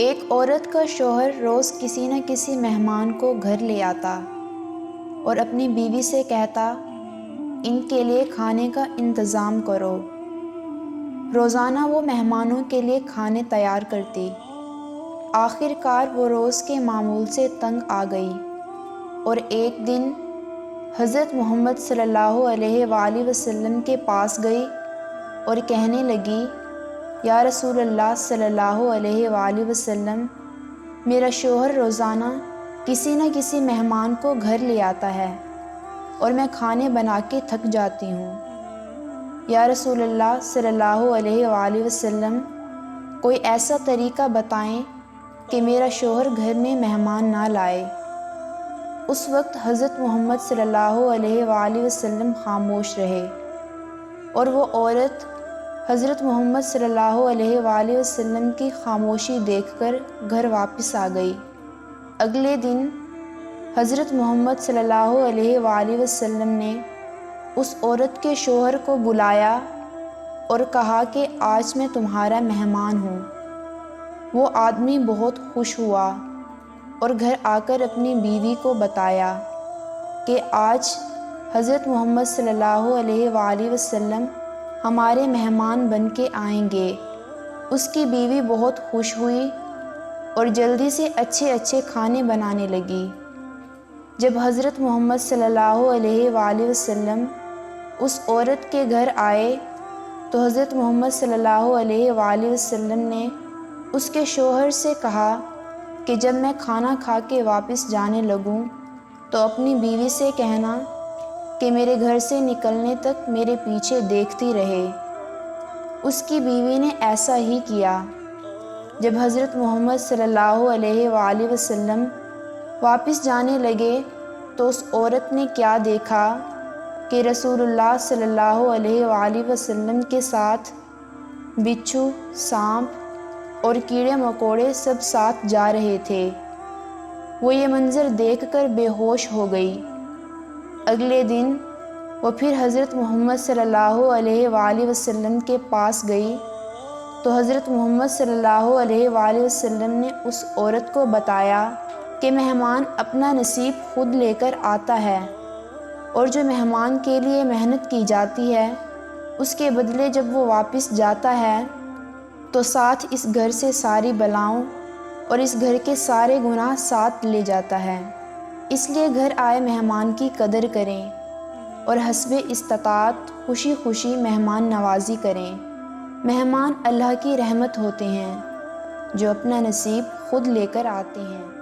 ایک عورت کا شوہر روز کسی نہ کسی مہمان کو گھر لے آتا اور اپنی بیوی سے کہتا ان کے لیے کھانے کا انتظام کرو۔ روزانہ وہ مہمانوں کے لیے کھانے تیار کرتی۔ آخر کار وہ روز کے معمول سے تنگ آ گئی اور ایک دن حضرت محمد صلی اللہ علیہ وآلہ وسلم کے پاس گئی اور کہنے لگی یا رسول اللہ صلی اللہ علیہ وآلہ وسلم، میرا شوہر روزانہ کسی نہ کسی مہمان کو گھر لے آتا ہے اور میں کھانے بنا کے تھک جاتی ہوں۔ یا رسول اللہ صلی اللہ علیہ وآلہ وسلم، کوئی ایسا طریقہ بتائیں کہ میرا شوہر گھر میں مہمان نہ لائے۔ اس وقت حضرت محمد صلی اللہ علیہ وآلہ وسلم خاموش رہے اور وہ عورت حضرت محمد صلی اللہ علیہ وآلہ وسلم کی خاموشی دیکھ کر گھر واپس آ گئی۔ اگلے دن حضرت محمد صلی اللہ علیہ وآلہ وسلم نے اس عورت کے شوہر کو بلایا اور کہا کہ آج میں تمہارا مہمان ہوں۔ وہ آدمی بہت خوش ہوا اور گھر آ کر اپنی بیوی کو بتایا کہ آج حضرت محمد صلی اللہ علیہ وآلہ وسلم ہمارے مہمان بن کے آئیں گے۔ اس کی بیوی بہت خوش ہوئی اور جلدی سے اچھے کھانے بنانے لگی۔ جب حضرت محمد صلی اللہ علیہ وآلہ وسلم اس عورت کے گھر آئے تو حضرت محمد صلی اللہ علیہ وآلہ وسلم نے اس کے شوہر سے کہا کہ جب میں کھانا کھا کے واپس جانے لگوں تو اپنی بیوی سے کہنا کہ میرے گھر سے نکلنے تک میرے پیچھے دیکھتی رہے۔ اس کی بیوی نے ایسا ہی کیا۔ جب حضرت محمد صلی اللہ علیہ وآلہ وسلم واپس جانے لگے تو اس عورت نے کیا دیکھا کہ رسول اللہ صلی اللہ علیہ وآلہ وسلم کے ساتھ بچھو، سانپ اور کیڑے مکوڑے سب ساتھ جا رہے تھے۔ وہ یہ منظر دیکھ کر بے ہوش ہو گئی۔ اگلے دن وہ پھر حضرت محمد صلی اللہ علیہ وآلہ وسلم کے پاس گئی تو حضرت محمد صلی اللہ علیہ وآلہ وسلم نے اس عورت کو بتایا کہ مہمان اپنا نصیب خود لے کر آتا ہے اور جو مہمان کے لیے محنت کی جاتی ہے اس کے بدلے جب وہ واپس جاتا ہے تو ساتھ اس گھر سے ساری بلاؤں اور اس گھر کے سارے گناہ ساتھ لے جاتا ہے۔ اس لیے گھر آئے مہمان کی قدر کریں اور حسب استطاعت خوشی خوشی مہمان نوازی کریں۔ مہمان اللہ کی رحمت ہوتے ہیں جو اپنا نصیب خود لے کر آتے ہیں۔